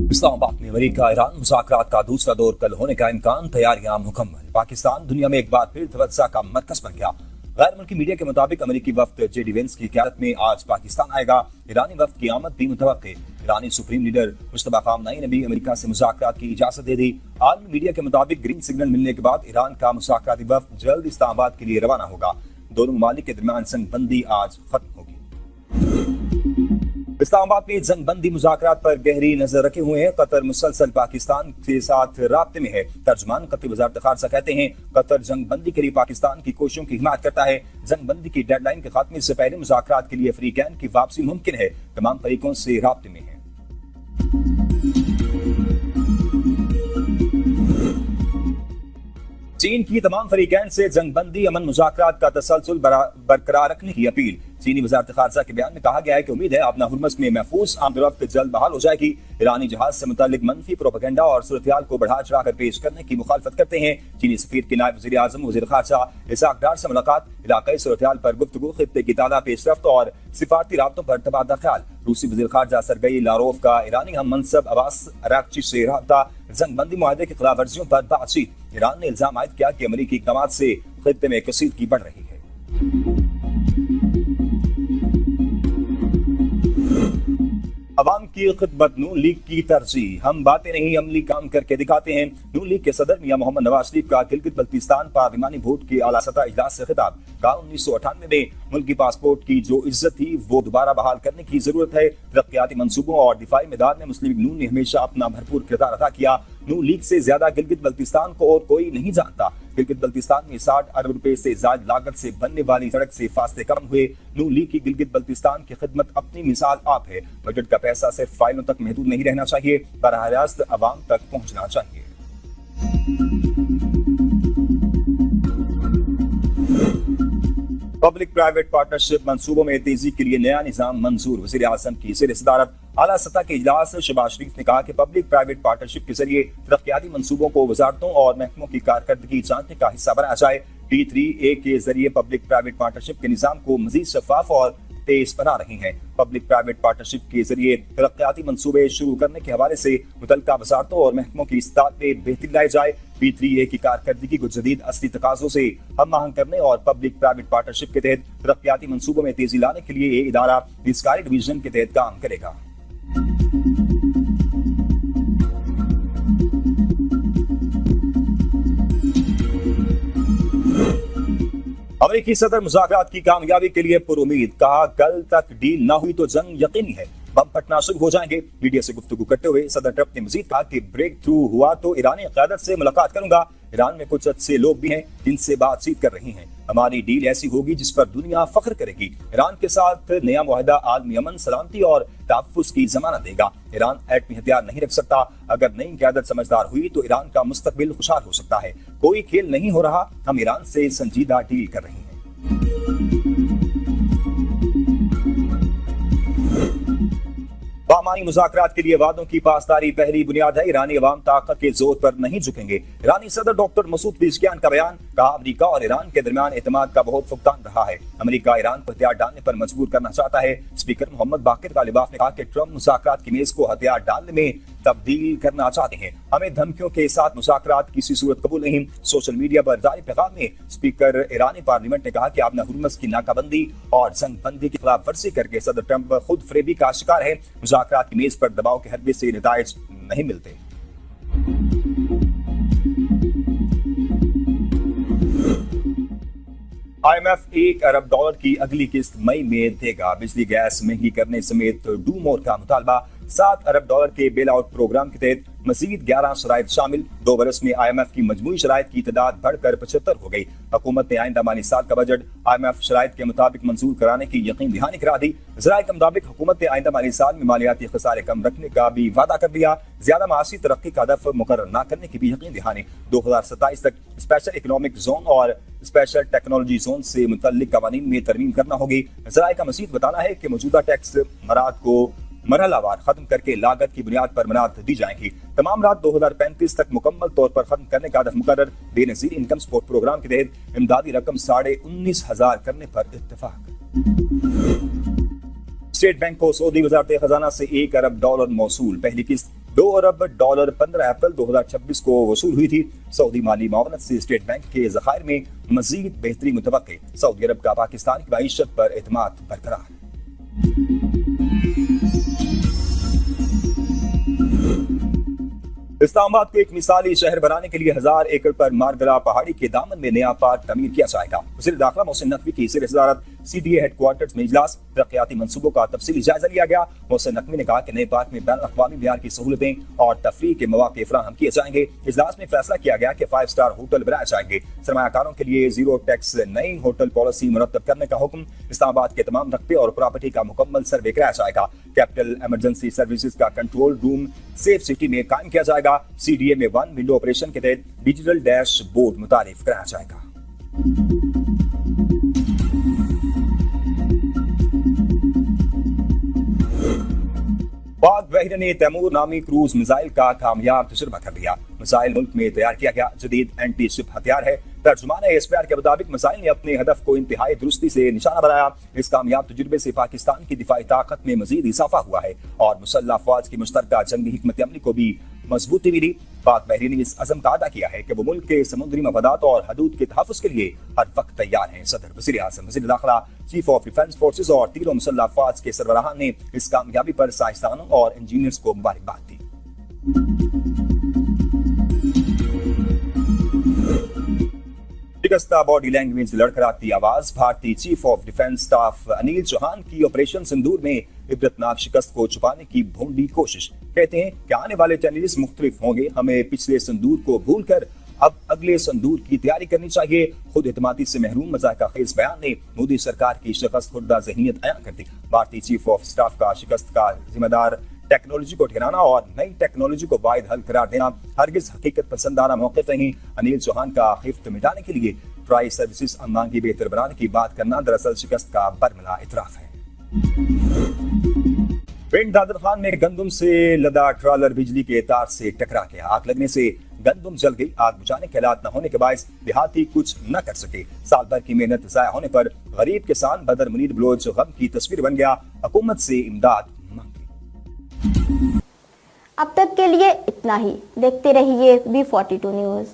इस्लामाबाद में America Iran मुज़ाकरात का दूसरा दौर कल होने का इम्कान, तैयारियां मुकम्मल। पाकिस्तान दुनिया में एक बार फिर तवज्जो का मरकज बन गया। गैर मुल्की मीडिया के मुताबिक अमेरिकी वफ्द जेडी वेंस की क़यादत में आज पाकिस्तान आएगा। ईरानी वफ्द की आमद भी मुतवक्के। ईरानी सुप्रीम लीडर मुश्तबा खामनई ने भी अमेरिका से मुज़ाकरात की इजाज़त दे दी। आलमी मीडिया के मुताबिक ग्रीन सिग्नल मिलने के बाद ईरान का मुज़ाकराती वफ्द जल्द इस्लामाबाद के लिए रवाना होगा। दोनों ममालिक के दरमियान जंगबंदी आज खत्म होगी। इस्लामाबाद में जंगबंदी मुज़ाकरात पर गहरी नजर रखे हुए हैं। कतर मुसलसल पाकिस्तान के साथ राब्ते में है। तर्जुमान कतरी वज़ारत ख़ारजा कहते हैं कतर जंगबंदी के लिए पाकिस्तान की कोशिशों की हिमायत करता है। जंगबंदी की डेडलाइन के खात्मे से पहले मुज़ाकरात के लिए अफ्रीकैन की वापसी मुमकिन है। तमाम फरीकों से राब्ते में है। चीन की तमाम फरीकैन से जंगबंदी अमन मुज़ाकरात का तसलसल बरकरार रखने की अपील। चीनी वज़ारत ख़ारजा के बयान में कहा गया है कि उम्मीद है अपना हुर्मस में महफूज आमदरफ्त जल्द बहाल हो जाएगी। ईरानी जहाज से मुतालिक मनफी प्रोपेगेंडा और सूरत-ए-हाल को बढ़ा चढ़ाकर पेश करने की मुखालफत करते हैं। चीनी सफीर के नायब वज़ीर आज़म वज़ीर ख़ारजा इसाक डार से मुलाकात, इलाक़ाई सूरत-ए-हाल पर गुफ्तगू, खित्ते की ताज़ा पेशरफ्त और सिफारती राब्तों पर तबादला ख्याल। रूसी वज़ीर ख़ारजा सरगई लारोव का ईरानी हम मनसब अब्बास अरागची से राब्ता, जंगबंदी मुआहदे की खिलाफ वर्जियों पर बातचीत। ईरान ने इल्जाम आयद किया कि अमरीकी इक़दामात से खित्ते में कशीदगी बढ़ रही है। अवाम की खिदमत नून लीग की तरजीह। हम बातें नहीं अमली काम करके दिखाते हैं। नून लीग के सदर मियां मोहम्मद नवाज शरीफ का गिलगित बल्तिस्तान पार्लिमानी वोट के आला सतह इजलास से खिताब। कहा 1998 में मुल्की पासपोर्ट की जो इज्जत थी वो दोबारा बहाल करने की जरूरत है। तरक्याती मंसूबों और दिफाई मैदान में मुस्लिम लीग नून ने हमेशा अपना भरपूर किरदार अदा किया। नून लीग से ज्यादा गिलगित बल्तिस्तान को और कोई नहीं जानता। गिलगित बल्तिस्तान में 60 अरब रुपए से ज्यादा लागत से बनने वाली सड़क से फासले कम हुए। नून लीग की गिलगित बल्तिस्तान की खिदमत अपनी मिसाल आप है। बजट का पैसा सिर्फ फाइलों तक महदूद नहीं रहना चाहिए, बराह रास्त अवाम तक पहुंचना चाहिए। पब्लिक प्राइवेट पार्टनरशिप मंसूबों में तेजी के लिए नया निजाम मंजूर। वज़ीर आज़म की ज़ेर सदारत आला सतह के इजलास शहबाज शरीफ ने कहा कि पब्लिक प्राइवेट पार्टनरशिप के जरिए तरक्याती मंसूबों को वजारतों और महकमों की कारकर्दगी जांचने का हिस्सा बनाया जाए। P3A के जरिए पब्लिक प्राइवेट पार्टनरशिप के निजाम को मजीद शफाफ और तेज बना रही हैं। पब्लिक प्राइवेट पार्टनरशिप के जरिए तरक्याती मंसूबे शुरू करने के हवाले से मुतल्लिका वजारतों और महकमों की इस्तात में बेहतरी लाई जाए। P3A की कारकर्दगी को जदीद असली तकाज़ों से हम आहंग करने और पब्लिक प्राइवेट पार्टनरशिप के तहत तरक्याती मंसूबों में तेजी लाने के लिए ये इदारा स्काई डिवीजन के तहत काम करेगा। अमेरिकी सदर मुज़ाकरात की कामयाबी के लिए पुरुमीद। कहा कल तक डील ना हुई तो जंग यकीनी है, बम फटना शुरू हो जाएंगे। मीडिया से गुफ्तगू करते हुए सदर ट्रंप ने मजीद कहा कि ब्रेक थ्रू हुआ तो ईरानी क़यादत से मुलाकात करूंगा। ईरान में कुछ अच्छे लोग भी हैं जिनसे बातचीत कर रही हैं। हमारी डील ऐसी होगी जिस पर दुनिया फख्र करेगी। ईरान के साथ नया मुआहदा आलमी अमन, सलामती और तहफ़्फ़ुज़ की ज़मानत देगा। ईरान एटमी हथियार नहीं रख सकता। अगर नई क़यादत समझदार हुई तो ईरान का मुस्तकबिल खुशहाल हो सकता है। कोई खेल नहीं हो रहा, हम ईरान से संजीदा डील कर रहे हैं। बामानी मुज़ाकरात के लिए वादों की पासदारी पहली बुनियाद है। ईरानी अवाम ताकत के जोर पर नहीं झुकेंगे। ईरानी सदर डॉक्टर मसूद पेज़ेश्कियान का बयान। कहा अमेरिका और ईरान के दरमियान एतमाद का बहुत फुकदान रहा है। अमेरिका ईरान को हथियार डालने पर मजबूर करना चाहता है। स्पीकर मोहम्मद बाकिर गालिबाफ ने कहा कि ट्रंप मुज़ाकरात की मेज को हथियार डालने में तब्दील करना चाहते हैं। हमें धमकियों के साथ मुज़ाकरात किसी सूरत कबूल नहीं। सोशल मीडिया पर जारी पैगाम में स्पीकर ईरानी पार्लियामेंट ने कहा कि अपना हुर्मस की नाकाबंदी और जंगबंदी की खिलाफ वर्जी करके सदर ट्रंप खुद फरेबी का शिकार है। मुज़ाकरात की मेज पर दबाव के हरबे से नताइज नहीं मिलते। IMF $1 अरब की अगली किस्त मई में देगा। बिजली गैस महंगी करने समेत डू मोर का मुतालबा। $7 अरब के बेल आउट प्रोग्राम के तहत मजीद 11 शराइत शामिल। 2 बरस में IMF की मजमूई शराइत की तादाद बढ़कर 75 हो गई। हुकूमत ने आइंदा माली साल का बजट IMF शराइत के मुताबिक मंजूर कराने की यकीन दहानी करा दी। ज़राए के मुताबिक हुकूमत ने आइंदा माली साल में मालियाती खसारे कम रखने का भी वादा कर दिया। ज्यादा माशी तरक्की का हदफ मुकर्रर न करने की भी यकीन दहानी। 2027 तक स्पेशल इकोनॉमिक जोन और स्पेशल टेक्नोलॉजी जोन से मुतल्लिक कवानीन में तरमीम करना होगी। ज़राए का मज़ीद बताना है कि मौजूदा टैक्स मराद को मरहलावार खत्म करके लागत की बुनियाद पर मनात दी जाएंगी। तमाम रात 2035 तक मुकम्मल तौर पर खत्म करने का हदफ मुकर्रर। बेनज़ीर इनकम सपोर्ट प्रोग्राम के तहत इमदादी रकम 19,500 करने पर इत्तेफाक। स्टेट बैंक को सऊदी वज़ारत खजाना से $1 अरब मौसूल। पहली किस्त $2 अरब 15 अप्रैल 2026 को वसूल हुई थी। सऊदी माली मावनत से स्टेट बैंक के ज़खायर में मजीद बेहतरी मुतवक्के। सऊदी अरब का पाकिस्तान की मईशत पर एतमाद बरकरार। इस्लामाबाद को एक मिसाली शहर बनाने के लिए 1000 एकड़ पर मारगला पहाड़ी के दामन में नया पार्क तमीर किया जाएगा। वज़ीर दाखिला मोहसिन नकवी की ज़ेर सदारत CDA हेडक्वार्टर्स में इजलास, तरक्याती मंसूबों का तफसीली जायजा लिया गया। मोहसिन नकवी ने कहा कि नए पार्क में बैन अक़वामी बिहार की सहूलतें और तफरीह के मौके फराहम किए जाएंगे। इजलास में फैसला किया गया कि 5 स्टार होटल बनाए जाएंगे। सरमायाकारों के लिए जीरो टैक्स नई होटल पॉलिसी मुरतब करने का हुक्म। इस्लामाबाद के तमाम रकबे और प्रॉपर्टी का मुकम्मल सर्वे कराया जाएगा। कैपिटल इमरजेंसी सर्विसेज का कंट्रोल रूम सेफ सिटी में कायम किया जाएगा। CDA में 1 विंडो ऑपरेशन के तहत डिजिटल डैश बोर्ड मुतारिफ कराया जाएगा। पाक बहरीन ने तैमूर नामी क्रूज मिसाइल का कामयाब तजुर्बा कर लिया। मिसाइल मुल्क में तैयार किया गया जदीद एंटी शिप हथियार है। तर्जुमान SPR के मुताबिक मिसाइल ने अपने हदफ को इंतहाई दुरुस्ती से निशाना बनाया। इस कामयाब तजुर्बे से पाकिस्तान की दिफाई ताकत में मजीद इजाफा हुआ है और मुसल्लह अफवाज की मुश्तरका जंगी हिकमत अमली को भी मजबूती मिली। पाक बहरीन ने इस अज़म का अदा किया है कि वो मुल्क के समुद्री मफादात और हदूद के तहफ़्फ़ुज़ के लिए हर वक्त तैयार हैं। सदर, वज़ीर आज़म, वज़ीर दाखिला, चीफ ऑफ डिफेंस फोर्सेज और तीनों मुसल्लह अफवाज के सरबराहान ने इस कामयाबी पर साइंसदानों और इंजीनियर्स को मुबारकबाद दी। शिकस्ता बॉडी लैंग्वेज लड़खड़ाती आवाज। भारतीय chief of defence staff Anil Chauhan की ऑपरेशन सिंदूर में इबरतनाक शिकस्त को छुपाने की भोंडी कोशिश। कहते हैं कि आने वाले चैलेंजेस मुख्तलिफ होंगे, हमें पिछले संदूर को भूलकर अब अगले संदूर की तैयारी करनी चाहिए। खुद एतमादी से महरूम मज़ाक़ा खेज़ बयान ने मोदी सरकार की शिकस्त खुर्दा ज़हनियत अयां कर दी। भारतीय चीफ ऑफ स्टाफ का शिकस्त का जिम्मेदार टेक्नोलॉजी को ठहराना और नई टेक्नोलॉजी को वाहिद हल करार देना हरगिज हकीकत पसंदाना मौक़िफ़ नहीं। अनिल चौहान का खिफ्त मिटाने के लिए ट्राई सर्विसेज अम्मान की बेहतर बनाने की बात करना दरअसल शिकस्त का बरमला इतराफ है। पिंड दादर खान में गंदम से लदा ट्रॉलर बिजली के तार से टकरा गया। आग लगने से गंदम जल गई। आग बुझाने के हालात न होने के बायस देहाती कुछ न कर सके। साल भर की मेहनत ज़ाया होने पर गरीब किसान बदर मुनीर बलोच गम की तस्वीर बन गया। हुकूमत से इमदाद मांगी। अब तक के लिए इतना ही। देखते रहिए B42 न्यूज़।